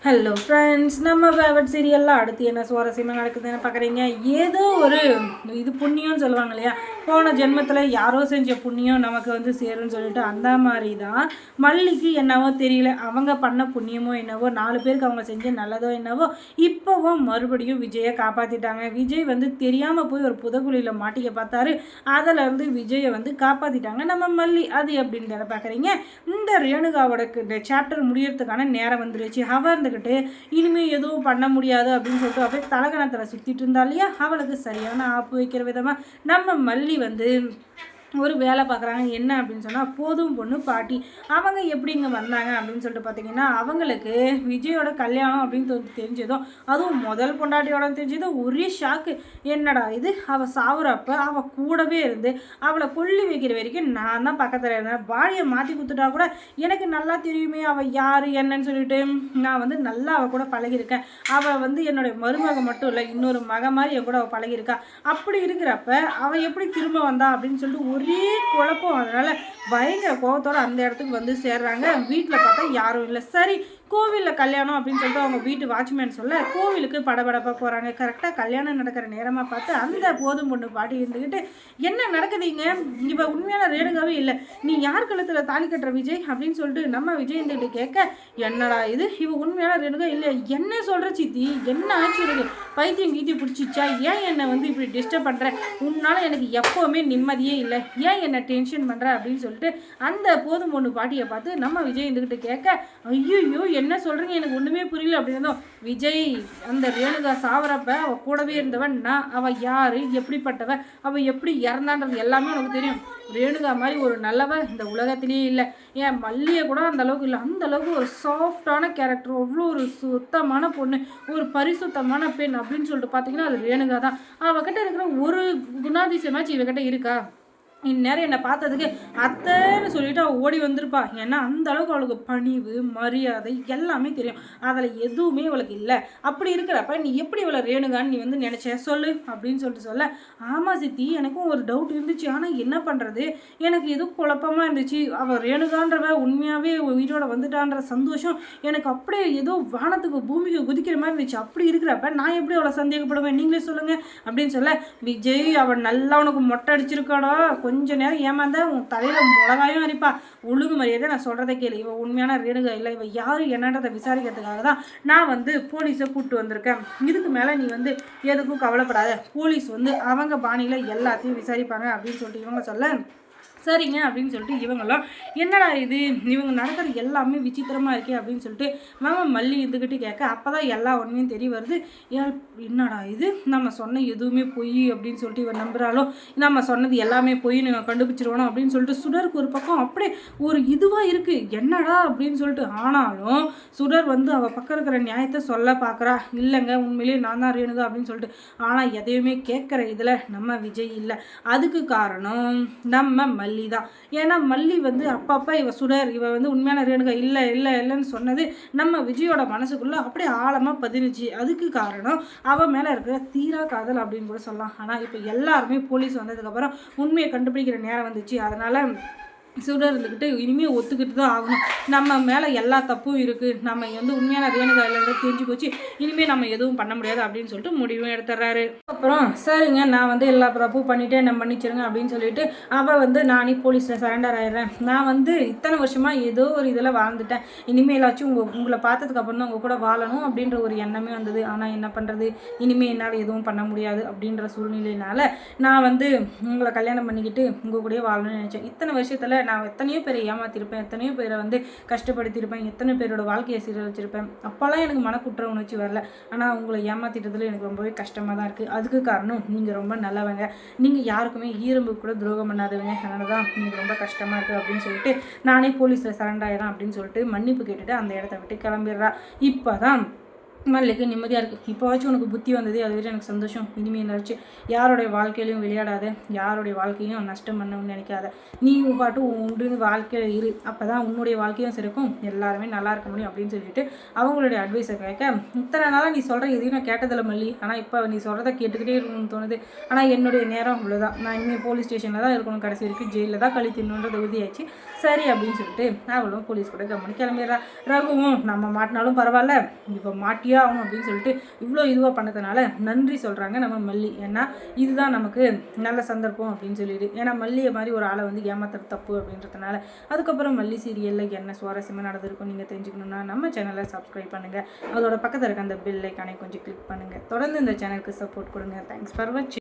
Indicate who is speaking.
Speaker 1: Hello friends, நம்ம favourite சீரியலில் அடுத்து என்ன சுவாரஸ்யமாக நடக்குதுன்னு பார்க்குறீங்க. ஏதோ ஒரு இது புண்ணியம்னு சொல்லுவாங்க இல்லையா, போன ஜென்மத்தில் யாரோ செஞ்ச புண்ணியம் நமக்கு வந்து சேரும்னு சொல்லிட்டு அந்த மாதிரி தான் மல்லிக்கு என்னவோ தெரியல, அவங்க பண்ண புண்ணியமோ என்னவோ, 4 பேருக்கு அவங்க செஞ்ச நல்லதோ என்னவோ, இப்போவும் மறுபடியும் விஜயை காப்பாற்றிட்டாங்க. விஜய் வந்து தெரியாமல் போய் ஒரு புதகுழியில் மாட்டிக்க பார்த்தாரு. அதிலேருந்து விஜயை வந்து காப்பாற்றிட்டாங்க நம்ம மல்லி. அது எப்படின்றத பார்க்குறீங்க. இந்த ரேணுகாவோட இந்த சாப்டர் முடியறதுக்கான நேரம் வந்துருச்சு. அவர் இனிமேல் எதுவும் பண்ண முடியாது அப்படின்னு சொல்லிட்டு அப்படியே தலகணத்தில் சுற்றிட்டு இருந்தா இல்லையா, அவளுக்கு சரியான ஆப்பு வைக்கிற விதமாக நம்ம மல்லி வந்து ஒரு வேலை பார்க்குறாங்க. என்ன அப்படின்னு சொன்னால், போதும் பொண்ணு பாட்டி அவங்க எப்படி இங்கே வந்தாங்க அப்படின்னு சொல்லிட்டு பார்த்தீங்கன்னா, அவங்களுக்கு விஜயோட கல்யாணம் அப்படின்னு தெரிஞ்சதும், அதுவும் முதல் பொண்டாட்டியோட தெரிஞ்சதும் ஒரே ஷாக்கு. என்னடா இது, அவள் சாவுறப்ப அவள் கூடவே இருந்து அவளை கொல்லி வைக்கிற வரைக்கும் நான் தான் பக்கத்தில் இருந்தேன். பாடியை மாற்றி கொடுத்துட்டா கூட எனக்கு நல்லா தெரியுமே அவள் யார் என்னன்னு சொல்லிட்டு நான் வந்து நல்லா அவள் கூட பழகியிருக்கேன். அவள் வந்து என்னுடைய மருமக மட்டும் இல்லை, இன்னொரு மக மாதிரி என் கூட அவள் பழகியிருக்கா. அப்படி இருக்கிறப்ப அவள் எப்படி திரும்ப வந்தா அப்படின்னு சொல்லிட்டு ஒரே குழப்பம். அதனால் பயங்கர கோபத்தோடு அந்த இடத்துக்கு வந்து சேர்றாங்க. வீட்டில் பார்த்தா யாரும் இல்லை. சரி, கோவிலில் கல்யாணம் அப்படின்னு சொல்லிட்டு அவங்க வீட்டு வாட்ச்மேன் சொல்ல கோவிலுக்கு படபடப்பாக போகிறாங்க. கரெக்டாக கல்யாணம் நடக்கிற நேரமாக பார்த்து அந்த போதும் பொண்ணு பாட்டி இருந்துக்கிட்டு, என்ன நடக்குதுங்க, இப்போ உண்மையான ரேணுகாவே இல்லை, நீ யார் கழுத்தில் தாலி கட்டுற விஜய் அப்படின்னு சொல்லிட்டு நம்ம விஜய் இருந்துகிட்டு கேட்க, என்னடா இது, இவ உண்மையான ரேணுகா இல்லை, என்ன சொல்கிற சித்தி, என்ன ஆச்சு இருக்கு, பைத்தியம் கீத்தி பிடிச்சிச்சா, ஏன் என்னை வந்து இப்படி டிஸ்டர்ப் பண்ணுற, உன்னால் எனக்கு எப்போவுமே நிம்மதியே இல்லை, ஏன் என்னை டென்ஷன் பண்ணுற அப்படின்னு சொல்லிட்டு அந்த போதும் பொண்ணு பாட்டியை பார்த்து நம்ம விஜய் இருந்துக்கிட்டு கேட்க, ஐயோ என்ன சொல்கிறீங்க, எனக்கு ஒன்றுமே புரியல அப்படின்னதும், விஜய் அந்த ரேணுகா சாவரப்ப அவள் கூடவே இருந்தவன் நான், அவள் யார், எப்படிப்பட்டவ, அவள் எப்படி இறந்தான்றது எல்லாமே உனக்கு தெரியும். ரேணுகா மாதிரி ஒரு நல்லவ இந்த உலகத்திலேயே இல்லை. ஏன் மல்லியை கூட அந்த அளவுக்கு இல்லை. அந்த அளவுக்கு ஒரு சாஃப்டான கேரக்டர், அவ்வளோ ஒரு சுத்தமான பொண்ணு, ஒரு பரிசுத்தமான பெண் அப்படின்னு சொல்லிட்டு பார்த்தீங்கன்னா அது ரேணுகா தான். அவகிட்ட இருக்கிற ஒரு குணாதிசயமாச்சு இவகிட்ட இருக்கா? இந்நேரம் என்னை பார்த்ததுக்கு அத்தைன்னு சொல்லிட்டு அவள் ஓடி வந்திருப்பா. ஏன்னா அந்த அளவுக்கு அவளுக்கு பணிவு மரியாதை எல்லாமே தெரியும். அதில் எதுவுமே அவளுக்கு இல்லை. அப்படி இருக்கிறப்ப நீ எப்படி இவளை ரேணுகான்னு நீ வந்து நினச்ச சொல்லு அப்படின்னு சொல்லிட்டு சொல்ல, ஆமாம் சித்தி, எனக்கும் ஒரு டவுட் இருந்துச்சு, ஆனால் என்ன பண்ணுறது, எனக்கு எதுவும் குழப்பமாக இருந்துச்சு. அவள் ரேணுகான்றவ உண்மையாகவே உயிரோட வந்துட்டான்ற சந்தோஷம் எனக்கு அப்படியே ஏதோ வானத்துக்கு பூமிக்கு குதிக்கிற மாதிரி இருந்துச்சு. அப்படி இருக்கிறப்ப நான் எப்படி அவளை சந்தேகப்படுவேன், நீங்களே சொல்லுங்கள் அப்படின்னு சொல்ல, விஜய் அவள் நல்லா உனக்கு மொட்டை அடிச்சிருக்காடா, கொஞ்ச நேரம் ஏமாந்தா உன் தலையில் மிளகாயும் அரிப்பா, ஒழுங்கு மரியாதை நான் சொல்கிறத கேளு, இவன் உண்மையான ரேணுகா இல்லை, இவன் யார் என்னன்றதை விசாரிக்கிறதுக்காக தான் நான் வந்து போலீஸை கூப்பிட்டு வந்திருக்கேன். இதுக்கு மேலே நீ வந்து எதுக்கும் கவலைப்படாத, போலீஸ் வந்து அவங்க பாணியில் எல்லாத்தையும் விசாரிப்பாங்க அப்படின்னு சொல்லிட்டு இவங்க சொல்ல, சரிங்க அப்படின்னு சொல்லிட்டு இவங்கெல்லாம், என்னடா இது, இவங்க நடக்கிறது எல்லாமே விசித்திரமாக இருக்கே அப்படின்னு சொல்லிட்டு மல்லி இருந்துக்கிட்டு கேட்க, அப்போ தான் எல்லா உண்மையும் தெரிய வருது. என்னடா இது, நம்ம சொன்ன எதுவுமே பொய் அப்படின்னு சொல்லிட்டு இவன் நம்புகிறாலும், நம்ம சொன்னது எல்லாமே பொய் நீங்கள் கண்டுபிடிச்சிருவோம் அப்படின்னு சொல்லிட்டு சுடருக்கு ஒரு பக்கம் அப்படியே ஒரு இதுவாக இருக்குது, என்னடா அப்படின்னு சொல்லிட்டு. ஆனாலும் சுடர் வந்து அவள் பக்கம் இருக்கிற நியாயத்தை சொல்ல பார்க்குறா, இல்லைங்க உண்மையிலேயே நான் தான் ரேணுகா அப்படின்னு சொல்லிட்டு. ஆனால் எதையுமே கேட்குற இதில் நம்ம விஜய் இல்லை. அதுக்கு காரணம் நம்ம மல்லி தான். ஏன்னா மல்லி வந்து அப்பப்போ இவ சுடர், இவ வந்து உண்மையான ரேணுகா இல்லை இல்லை இல்லைன்னு சொன்னது நம்ம விஜயோட மனசுக்குள்ளே அப்படியே ஆழமாக பதினுச்சு. அதுக்கு காரணம் அவன் மேலே இருக்கிற தீரா காதல் அப்படின்னு கூட சொல்லலாம். ஆனால் இப்போ எல்லாருமே போலீஸ் வந்ததுக்கப்புறம் உண்மையை கண்டுபிடிக்கிற நேரம் வந்துச்சு. அதனால் சுடர் இருந்துக்கிட்டு இனிமேல் ஒத்துக்கிட்டு தான் ஆகணும், நம்ம மேலே எல்லா தப்பும் இருக்குது, நம்ம வந்து உண்மையான ரேணுகா இல்லைன்ற தெரிஞ்சு போச்சு, இனிமேல் நம்ம எதுவும் பண்ண முடியாது அப்படின்னு சொல்லிட்டு முடிவும் எடுத்துடுறாரு. அப்புறம் சரிங்க நான் வந்து எல்லா தப்பும் பண்ணிவிட்டு என்ன மன்னிச்சிருங்க அப்படின்னு சொல்லிட்டு அவள் வந்து நானே போலீஸில் சரண்டர் ஆயிடுறேன், நான் வந்து இத்தனை வருஷமாக ஏதோ ஒரு இதில் வாழ்ந்துட்டேன், இனிமேலாச்சும் உங்களை பார்த்ததுக்கப்புறம் தான் உங்கள் கூட வாழணும் அப்படின்ற ஒரு எண்ணமே வந்தது. ஆனால் என்ன பண்ணுறது, இனிமேல் என்னால் எதுவும் பண்ண முடியாது அப்படின்ற சூழ்நிலையினால் நான் வந்து உங்களை கல்யாணம் பண்ணிக்கிட்டு உங்கள் கூடயே வாழணும்னு நினச்சேன். இத்தனை வருஷத்தில் நான் எத்தனையோ பேரை ஏமாத்திருப்பேன், எத்தனையோ பேரை வந்து கஷ்டப்படுத்தியிருப்பேன், எத்தனை பேரோட வாழ்க்கையை சீரழிச்சிருப்பேன். அப்போல்லாம் எனக்கு மனக்குற்ற உணர்ச்சி வரல. ஆனால் உங்களை ஏமாத்திட்டதில் எனக்கு ரொம்பவே கஷ்டமாக தான் இருக்குது. அதுக்கு காரணம் நீங்கள் ரொம்ப நல்லவங்க, நீங்கள் யாருக்குமே ஈரம்பு கூட துரோகம் பண்ணாதவங்க, அதனால தான் எனக்கு ரொம்ப கஷ்டமாக இருக்குது அப்படின்னு சொல்லிட்டு நானே போலீஸில் சரண்டர் ஆயிடலாம் அப்படின்னு சொல்லிட்டு மன்னிப்பு கேட்டுட்டு அந்த இடத்த விட்டு கிளம்பிடுறா. இப்போ தான் மல்லிக்கு நிம்மதியாக இருக்குது. இப்போவாச்சும் உனக்கு புத்தி வந்தது, அது வரைக்கும் எனக்கு சந்தோஷம். இனிமேல் என்னாச்சும் யாருடைய வாழ்க்கையிலையும் விளையாடாத, யாருடைய வாழ்க்கையும் நஷ்டம் பண்ணணும்னு நினைக்காத. நீ பாட்டு உண்டு வாழ்க்கையில் இரு, அப்போ தான் உன்னுடைய வாழ்க்கையும் சிறக்கும், எல்லாருமே நல்லா இருக்க முடியும் அப்படின்னு சொல்லிட்டு அவங்களுடைய அட்வைஸை கேட்க, இத்தனை நாளாக நீ சொல்கிற எதையும் நான் கேட்டதில்லை மல்லி, ஆனால் இப்போ நீ சொல்கிறத கேட்டுக்கிட்டே இருக்கணும்னு தோணுது. ஆனால் என்னுடைய நேரம் அவ்வளோதான், நான் இனிமேல் போலீஸ் ஸ்டேஷனில் தான் இருக்கணும், கடைசி வரைக்கும் ஜெயிலில் தான் கழித்திடணுன்றது உறுதியாச்சு. சரி அப்படின்னு சொல்லிட்டு அவளும் போலீஸ் கூட கவனி கிளம்பிடுறா. ரகுவும் நம்ம மாட்டினாலும் பரவாயில்ல, இப்போ மாட்டியே ஆகணும் அப்படின்னு சொல்லிட்டு இவ்வளோ இதுவாக பண்ணதுனால நன்றி சொல்கிறாங்க நம்ம மல்லி. ஏன்னா இதுதான் நமக்கு நல்ல சந்தர்ப்பம் அப்படின்னு சொல்லிட்டு, ஏன்னா மல்லியை மாதிரி ஒரு ஆளை வந்து ஏமாத்துறது தப்பு அப்படின்றதுனால. அதுக்கப்புறம் மல்லி சீரியலில் என்ன சுவாரஸ்யமாக நடந்திருக்கும் நீங்கள் தெரிஞ்சுக்கணுன்னா நம்ம சேனலை சப்ஸ்கிரைப் பண்ணுங்கள், அதோட பக்கத்தில் இருக்க அந்த பெல் ஐக்கானை கொஞ்சம் கிளிக் பண்ணுங்கள். தொடர்ந்து இந்த சேனலுக்கு சப்போர்ட் கொடுங்க. தேங்க்ஸ் ஃபார் வாட்சிங்.